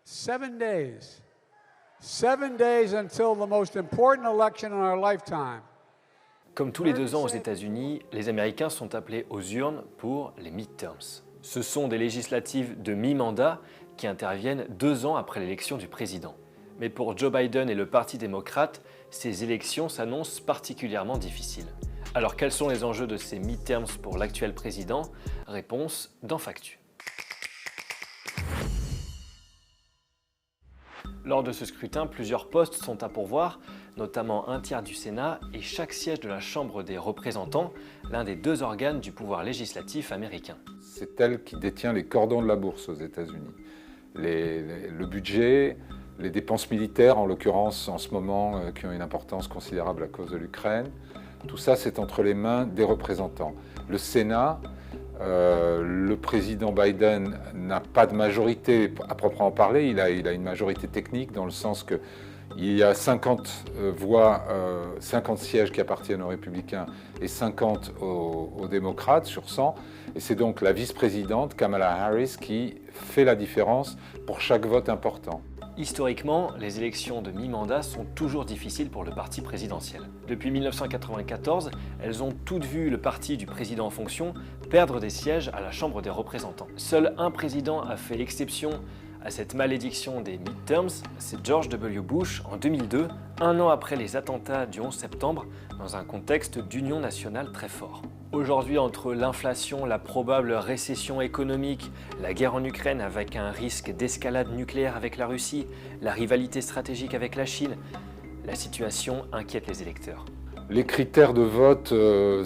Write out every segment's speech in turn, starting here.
7 days. 7 days until the most important election in our lifetime. Comme tous les 2 ans aux États-Unis, les Américains sont appelés aux urnes pour les midterms. Ce sont des législatives de mi-mandat qui interviennent 2 ans après l'élection du président. Mais pour Joe Biden et le Parti démocrate, ces élections s'annoncent particulièrement difficiles. Alors quels sont les enjeux de ces midterms pour l'actuel président? Réponse dans Factu. Lors de ce scrutin, plusieurs postes sont à pourvoir, notamment un tiers du Sénat et chaque siège de la Chambre des représentants, l'un des 2 organes du pouvoir législatif américain. C'est elle qui détient les cordons de la bourse aux États-Unis. Le budget, les dépenses militaires, en l'occurrence en ce moment, qui ont une importance considérable à cause de l'Ukraine, tout ça c'est entre les mains des représentants. Le Sénat, le président Biden n'a pas de majorité à proprement parler, il a une majorité technique dans le sens que il y a 50 voix, 50 sièges qui appartiennent aux républicains et 50 aux démocrates sur 100. Et c'est donc la vice-présidente Kamala Harris qui fait la différence pour chaque vote important. Historiquement, les élections de mi-mandat sont toujours difficiles pour le parti présidentiel. Depuis 1994, elles ont toutes vu le parti du président en fonction perdre des sièges à la Chambre des représentants. Seul un président a fait exception à cette malédiction des midterms, c'est George W. Bush en 2002, 1 an après les attentats du 11 septembre, dans un contexte d'union nationale très fort. Aujourd'hui, entre l'inflation, la probable récession économique, la guerre en Ukraine avec un risque d'escalade nucléaire avec la Russie, la rivalité stratégique avec la Chine, la situation inquiète les électeurs. Les critères de vote,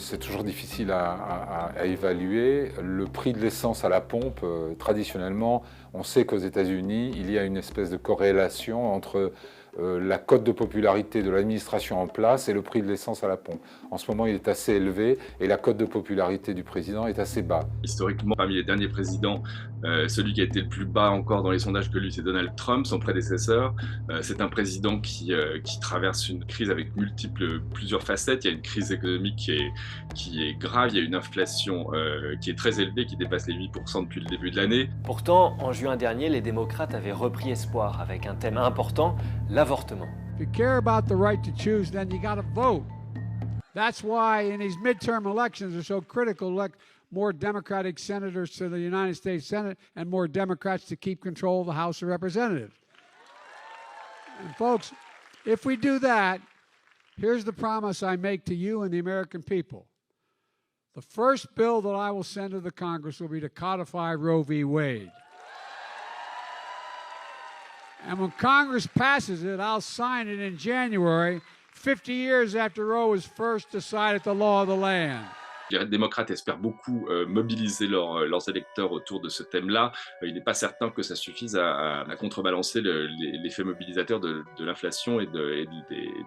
c'est toujours difficile à évaluer. Le prix de l'essence à la pompe, traditionnellement, on sait qu'aux États-Unis, il y a une espèce de corrélation entre la cote de popularité de l'administration en place et le prix de l'essence à la pompe. En ce moment, il est assez élevé et la cote de popularité du président est assez bas. Historiquement, parmi les derniers présidents, celui qui a été le plus bas encore dans les sondages que lui, c'est Donald Trump, son prédécesseur. C'est un président qui traverse une crise avec plusieurs facettes. Il y a une crise économique qui est grave, il y a une inflation qui est très élevée, qui dépasse les 8% depuis le début de l'année. Pourtant, en juin dernier, les démocrates avaient repris espoir avec un thème important, l'avortement. If you care about the right to choose, then you got to vote. That's why in these midterm elections are so critical. Elect more Democratic senators to the United States Senate and more Democrats to keep control of the House of Representatives. And folks, if we do that, here's the promise I make to you and the American people. The first bill that I will send to the Congress will be to codify Roe v. Wade. And when Congress passes it, I'll sign it in January, 50 years after Roe was first decided the law of the land. Les démocrates espèrent beaucoup mobiliser leurs électeurs autour de ce thème-là. Il n'est pas certain que ça suffise à contrebalancer l'effet mobilisateur de l'inflation et de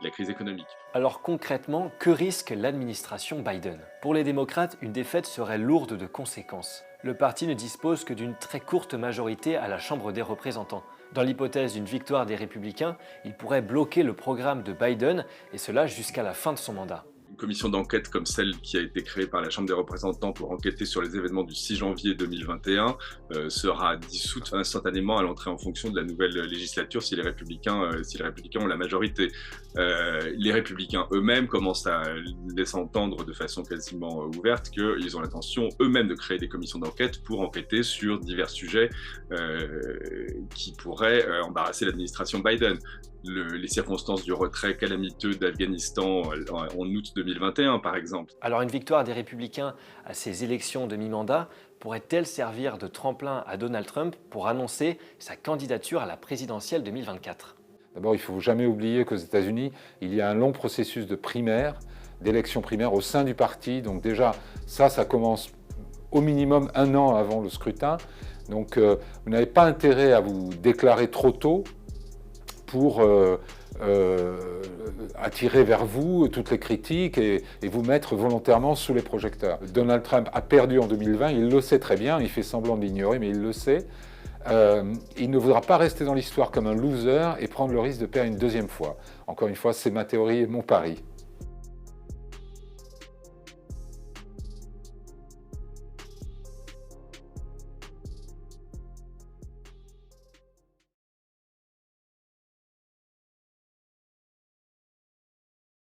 la crise économique. Alors concrètement, que risque l'administration Biden? Pour les démocrates, une défaite serait lourde de conséquences. Le parti ne dispose que d'une très courte majorité à la Chambre des représentants. Dans l'hypothèse d'une victoire des républicains, il pourrait bloquer le programme de Biden, et cela jusqu'à la fin de son mandat. Une commission d'enquête comme celle qui a été créée par la Chambre des représentants pour enquêter sur les événements du 6 janvier 2021 sera dissoute instantanément à l'entrée en fonction de la nouvelle législature si les républicains ont la majorité. Les républicains eux-mêmes commencent à laisser entendre de façon quasiment ouverte qu'ils ont l'intention eux-mêmes de créer des commissions d'enquête pour enquêter sur divers sujets qui pourraient embarrasser l'administration Biden. Les circonstances du retrait calamiteux d'Afghanistan en août 2021, par exemple. Alors une victoire des républicains à ces élections de mi-mandat pourrait-elle servir de tremplin à Donald Trump pour annoncer sa candidature à la présidentielle 2024 ? D'abord, il ne faut jamais oublier qu'aux États-Unis, il y a un long processus de primaires, d'élections primaires au sein du parti. Donc déjà, ça commence au minimum 1 an avant le scrutin. Donc vous n'avez pas intérêt à vous déclarer trop tôt pour attirer vers vous toutes les critiques et vous mettre volontairement sous les projecteurs. Donald Trump a perdu en 2020, il le sait très bien, il fait semblant de l'ignorer, mais il le sait. Il ne voudra pas rester dans l'histoire comme un loser et prendre le risque de perdre une 2e fois. Encore une fois, c'est ma théorie et mon pari.